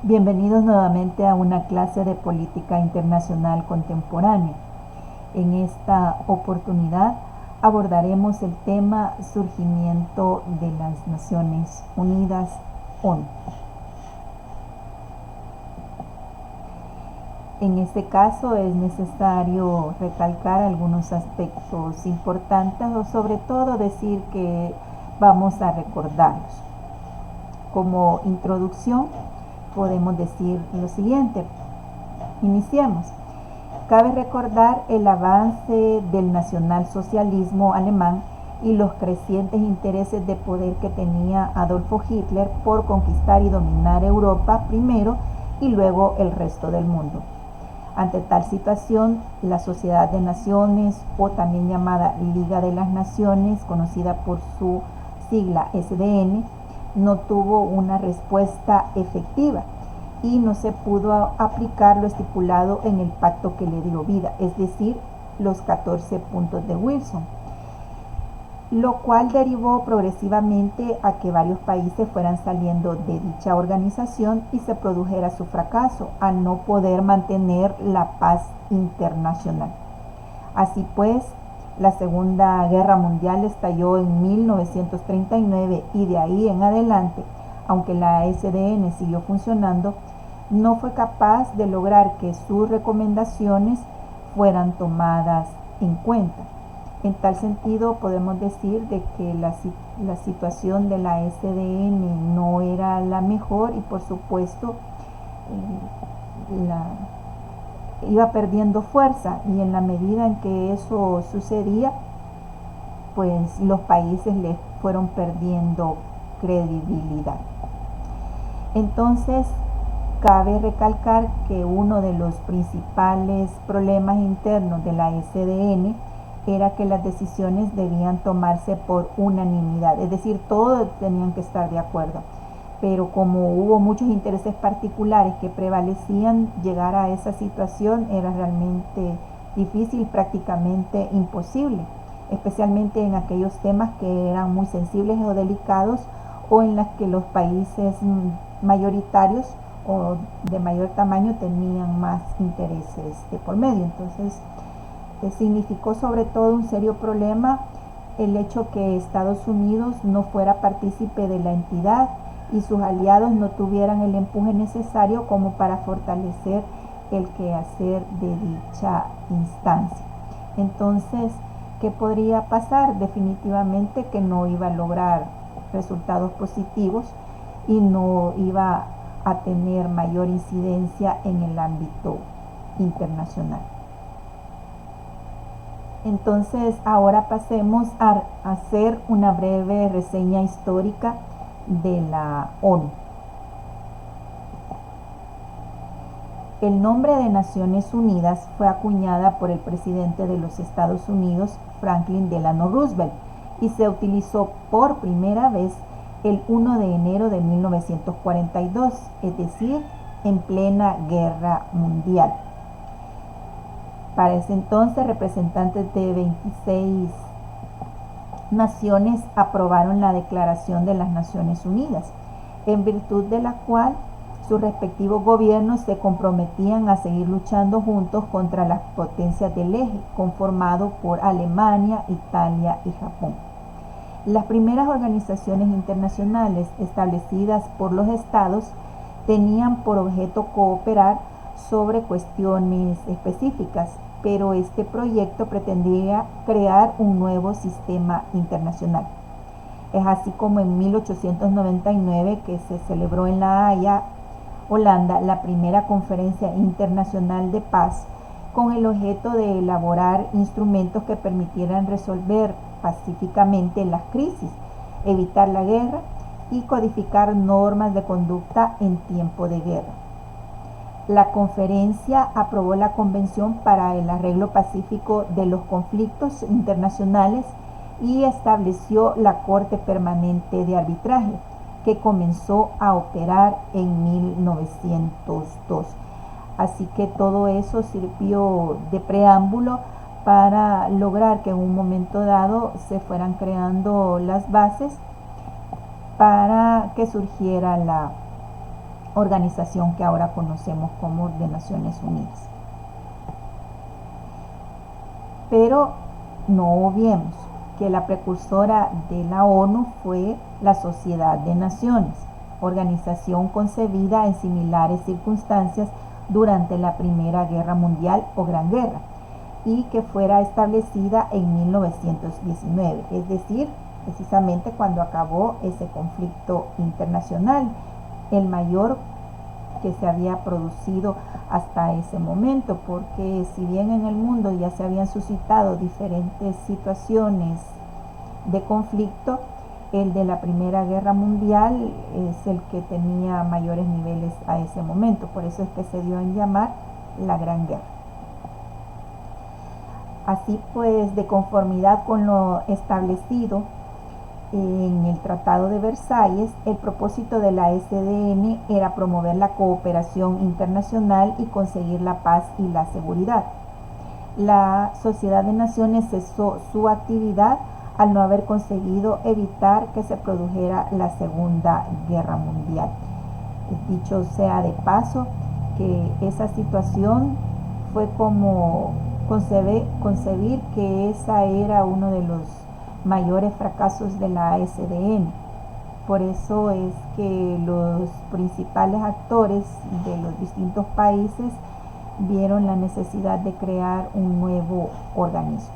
Bienvenidos nuevamente a una clase de política internacional contemporánea. En esta oportunidad abordaremos el tema surgimiento de las Naciones Unidas, ONU. En este caso es necesario recalcar algunos aspectos importantes o sobre todo decir que vamos a recordarlos. Como introducción podemos decir lo siguiente. Iniciemos. Cabe recordar el avance del nacionalsocialismo alemán y los crecientes intereses de poder que tenía Adolfo Hitler por conquistar y dominar Europa primero y luego el resto del mundo. Ante tal situación, la Sociedad de Naciones, o también llamada Liga de las Naciones, conocida por su sigla SDN, no tuvo una respuesta efectiva y no se pudo aplicar lo estipulado en el pacto que le dio vida, es decir, los 14 puntos de Wilson, lo cual derivó progresivamente a que varios países fueran saliendo de dicha organización y se produjera su fracaso al no poder mantener la paz internacional. Así pues, la Segunda Guerra Mundial estalló en 1939 y de ahí en adelante, aunque la SDN siguió funcionando, no fue capaz de lograr que sus recomendaciones fueran tomadas en cuenta. En tal sentido, podemos decir de que la situación de la SDN no era la mejor y por supuesto iba perdiendo fuerza, y en la medida en que eso sucedía, pues los países le fueron perdiendo credibilidad. Entonces, cabe recalcar que uno de los principales problemas internos de la SDN era que las decisiones debían tomarse por unanimidad, es decir, todos tenían que estar de acuerdo. Pero como hubo muchos intereses particulares que prevalecían, llegar a esa situación era realmente difícil, prácticamente imposible, especialmente en aquellos temas que eran muy sensibles o delicados, o en las que los países mayoritarios o de mayor tamaño tenían más intereses de por medio. Entonces, significó sobre todo un serio problema el hecho que Estados Unidos no fuera partícipe de la entidad y sus aliados no tuvieran el empuje necesario como para fortalecer el quehacer de dicha instancia. Entonces, ¿qué podría pasar? Definitivamente que no iba a lograr resultados positivos y no iba a tener mayor incidencia en el ámbito internacional. Entonces, ahora pasemos a hacer una breve reseña histórica de la ONU. El nombre de Naciones Unidas fue acuñada por el presidente de los Estados Unidos, Franklin Delano Roosevelt, y se utilizó por primera vez el 1 de enero de 1942, es decir, en plena guerra mundial. Para ese entonces, representantes de 26 naciones aprobaron la Declaración de las Naciones Unidas, en virtud de la cual sus respectivos gobiernos se comprometían a seguir luchando juntos contra las potencias del eje, conformado por Alemania, Italia y Japón. Las primeras organizaciones internacionales establecidas por los estados tenían por objeto cooperar sobre cuestiones específicas, pero este proyecto pretendía crear un nuevo sistema internacional. Es así como en 1899 que se celebró en La Haya, Holanda, la primera conferencia internacional de paz con el objeto de elaborar instrumentos que permitieran resolver pacíficamente las crisis, evitar la guerra y codificar normas de conducta en tiempo de guerra. La conferencia aprobó la Convención para el Arreglo Pacífico de los Conflictos Internacionales y estableció la Corte Permanente de Arbitraje, que comenzó a operar en 1902. Así que todo eso sirvió de preámbulo para lograr que en un momento dado se fueran creando las bases para que surgiera la organización que ahora conocemos como de Naciones Unidas. Pero no obviemos que la precursora de la ONU fue la Sociedad de Naciones, organización concebida en similares circunstancias durante la Primera Guerra Mundial o Gran Guerra, y que fuera establecida en 1919, es decir, precisamente cuando acabó ese conflicto internacional, el mayor que se había producido hasta ese momento, porque si bien en el mundo ya se habían suscitado diferentes situaciones de conflicto, el de la Primera Guerra Mundial es el que tenía mayores niveles a ese momento, por eso es que se dio en llamar la Gran Guerra. Así pues, de conformidad con lo establecido en el Tratado de Versalles, el propósito de la SDN era promover la cooperación internacional y conseguir la paz y la seguridad. La Sociedad de Naciones cesó su actividad al no haber conseguido evitar que se produjera la Segunda Guerra Mundial. Dicho sea de paso, que esa situación fue como concebir que esa era uno de los mayores fracasos de la SDN. Por eso es que los principales actores de los distintos países vieron la necesidad de crear un nuevo organismo.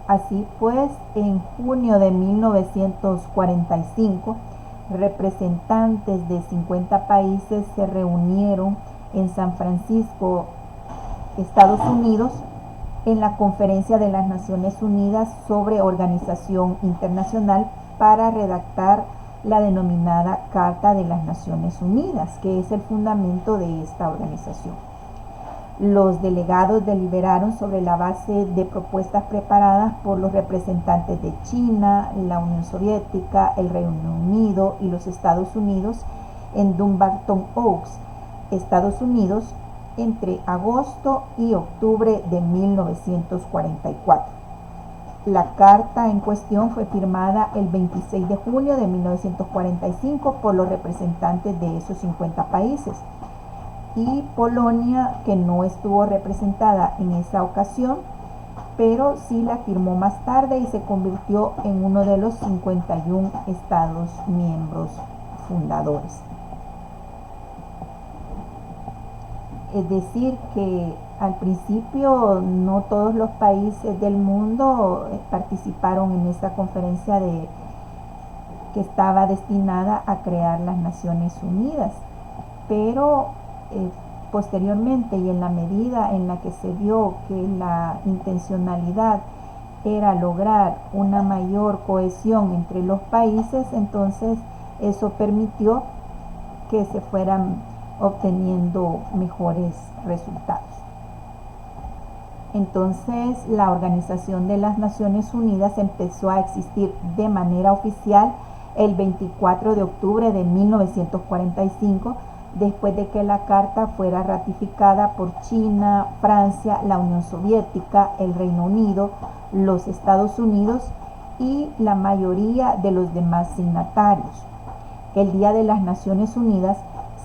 Así pues, en junio de 1945, representantes de 50 países se reunieron en San Francisco, Estados Unidos, en la Conferencia de las Naciones Unidas sobre Organización Internacional para redactar la denominada Carta de las Naciones Unidas, que es el fundamento de esta organización. Los delegados deliberaron sobre la base de propuestas preparadas por los representantes de China, la Unión Soviética, el Reino Unido y los Estados Unidos en Dumbarton Oaks, Estados Unidos, entre agosto y octubre de 1944. La carta en cuestión fue firmada el 26 de junio de 1945 por los representantes de esos 50 países. Y Polonia, que no estuvo representada en esa ocasión, pero sí la firmó más tarde y se convirtió en uno de los 51 estados miembros fundadores. Es decir, que al principio no todos los países del mundo participaron en esta conferencia que estaba destinada a crear las Naciones Unidas, pero posteriormente y en la medida en la que se vio que la intencionalidad era lograr una mayor cohesión entre los países, entonces eso permitió que se fueran obteniendo mejores resultados. Entonces la Organización de las Naciones Unidas empezó a existir de manera oficial el 24 de octubre de 1945, después de que la carta fuera ratificada por China, Francia, la Unión Soviética, el Reino Unido, los Estados Unidos y la mayoría de los demás signatarios. El Día de las Naciones Unidas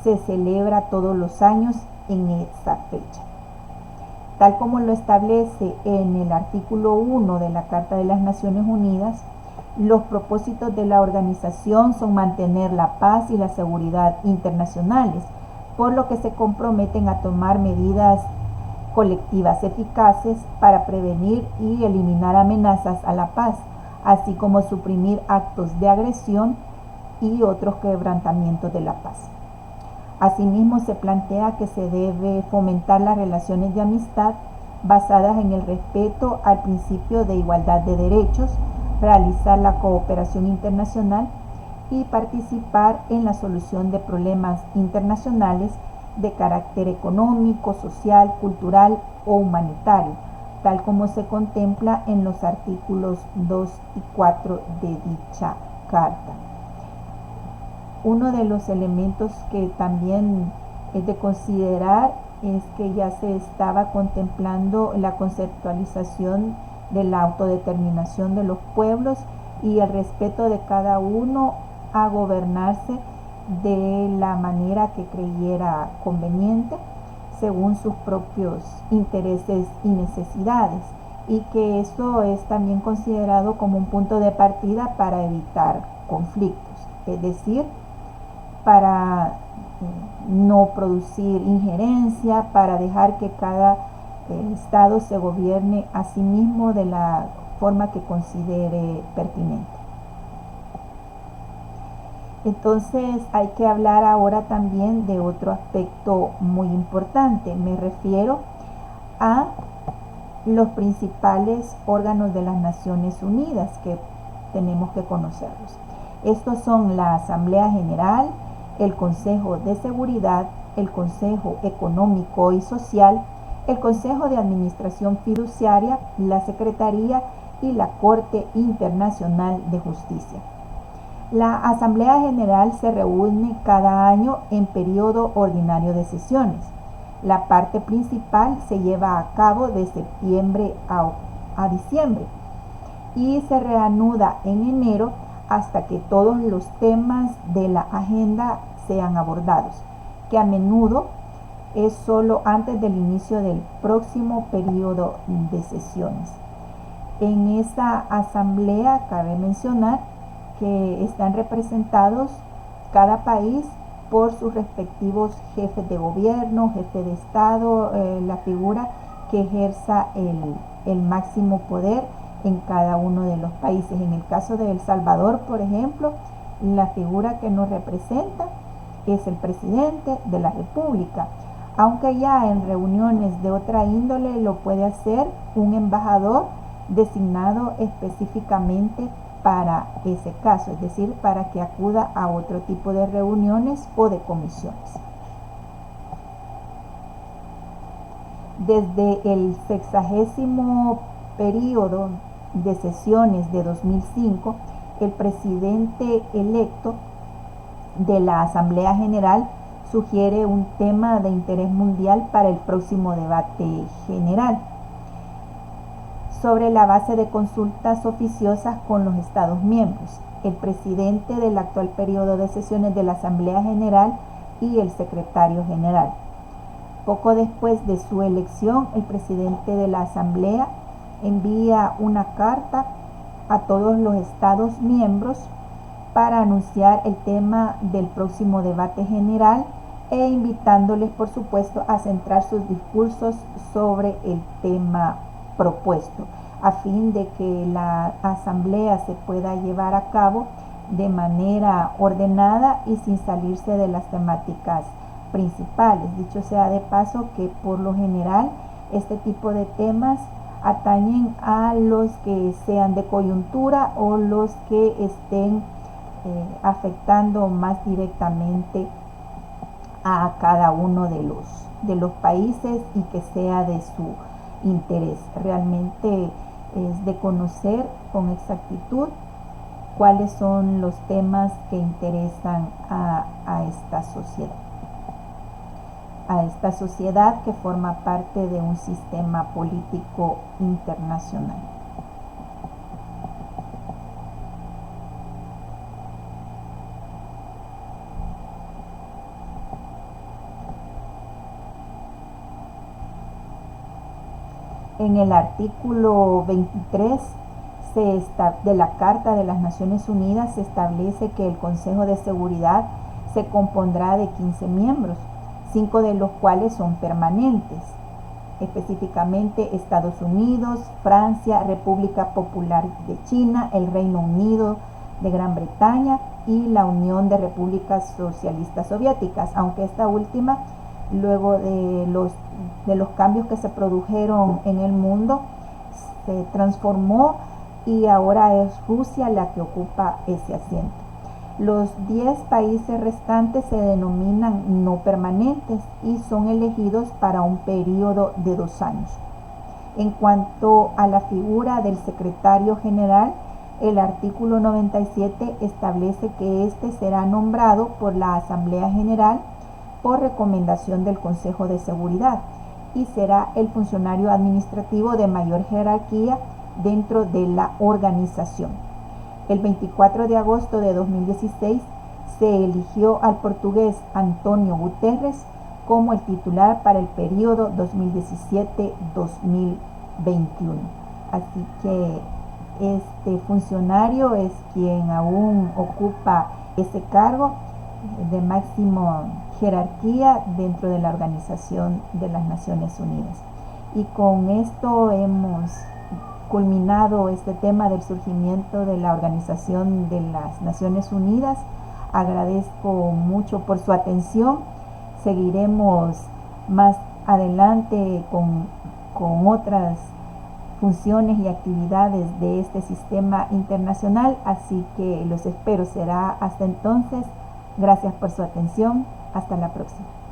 se celebra todos los años en esa fecha. Tal como lo establece en el artículo 1 de la Carta de las Naciones Unidas, los propósitos de la organización son mantener la paz y la seguridad internacionales, por lo que se comprometen a tomar medidas colectivas eficaces para prevenir y eliminar amenazas a la paz, así como suprimir actos de agresión y otros quebrantamientos de la paz. Asimismo, se plantea que se debe fomentar las relaciones de amistad basadas en el respeto al principio de igualdad de derechos, realizar la cooperación internacional y participar en la solución de problemas internacionales de carácter económico, social, cultural o humanitario, tal como se contempla en los artículos 2 y 4 de dicha carta. Uno de los elementos que también es de considerar es que ya se estaba contemplando la conceptualización de la autodeterminación de los pueblos y el respeto de cada uno a gobernarse de la manera que creyera conveniente según sus propios intereses y necesidades, y que eso es también considerado como un punto de partida para evitar conflictos, es decir, para no producir injerencia, para dejar que cada estado se gobierne a sí mismo de la forma que considere pertinente. Entonces hay que hablar ahora también de otro aspecto muy importante. Me refiero a los principales órganos de las Naciones Unidas que tenemos que conocerlos. Estos son la Asamblea General, el Consejo de Seguridad, el Consejo Económico y Social, el Consejo de Administración Fiduciaria, la Secretaría y la Corte Internacional de Justicia. La Asamblea General se reúne cada año en periodo ordinario de sesiones. La parte principal se lleva a cabo de septiembre a diciembre y se reanuda en enero hasta que todos los temas de la agenda sean abordados, que a menudo es solo antes del inicio del próximo periodo de sesiones. En esta asamblea cabe mencionar que están representados cada país por sus respectivos jefes de gobierno, jefe de Estado, la figura que ejerza el máximo poder en cada uno de los países. En el caso de El Salvador, por ejemplo, la figura que nos representa es el presidente de la República, aunque ya en reuniones de otra índole lo puede hacer un embajador designado específicamente para ese caso, es decir, para que acuda a otro tipo de reuniones o de comisiones. Desde el 60º periodo de sesiones de 2005, el presidente electo de la Asamblea General sugiere un tema de interés mundial para el próximo debate general, sobre la base de consultas oficiosas con los Estados miembros, el presidente del actual periodo de sesiones de la Asamblea General y el secretario general. Poco después de su elección, el presidente de la Asamblea envía una carta a todos los Estados miembros para anunciar el tema del próximo debate general e invitándoles, por supuesto, a centrar sus discursos sobre el tema propuesto, a fin de que la asamblea se pueda llevar a cabo de manera ordenada y sin salirse de las temáticas principales. Dicho sea de paso que por lo general este tipo de temas atañen a los que sean de coyuntura o los que estén afectando más directamente a cada uno de los países y que sea de su interés. Realmente es de conocer con exactitud cuáles son los temas que interesan a esta sociedad que forma parte de un sistema político internacional. En el artículo 23 de la Carta de las Naciones Unidas se establece que el Consejo de Seguridad se compondrá de 15 miembros, 5 de los cuales son permanentes, específicamente Estados Unidos, Francia, República Popular de China, el Reino Unido de Gran Bretaña y la Unión de Repúblicas Socialistas Soviéticas, aunque esta última, luego de los cambios que se produjeron en el mundo, se transformó y ahora es Rusia la que ocupa ese asiento. Los 10 países restantes se denominan no permanentes y son elegidos para un periodo de 2 años. En cuanto a la figura del secretario general, el artículo 97 establece que éste será nombrado por la Asamblea General por recomendación del Consejo de Seguridad y será el funcionario administrativo de mayor jerarquía dentro de la organización. El 24 de agosto de 2016 se eligió al portugués Antonio Guterres como el titular para el periodo 2017-2021. Así que este funcionario es quien aún ocupa ese cargo de máxima jerarquía dentro de la Organización de las Naciones Unidas. Y con esto hemos culminado este tema del surgimiento de la Organización de las Naciones Unidas. Agradezco mucho por su atención. Seguiremos más adelante con otras funciones y actividades de este sistema internacional, así que los espero. Será hasta entonces. Gracias por su atención. Hasta la próxima.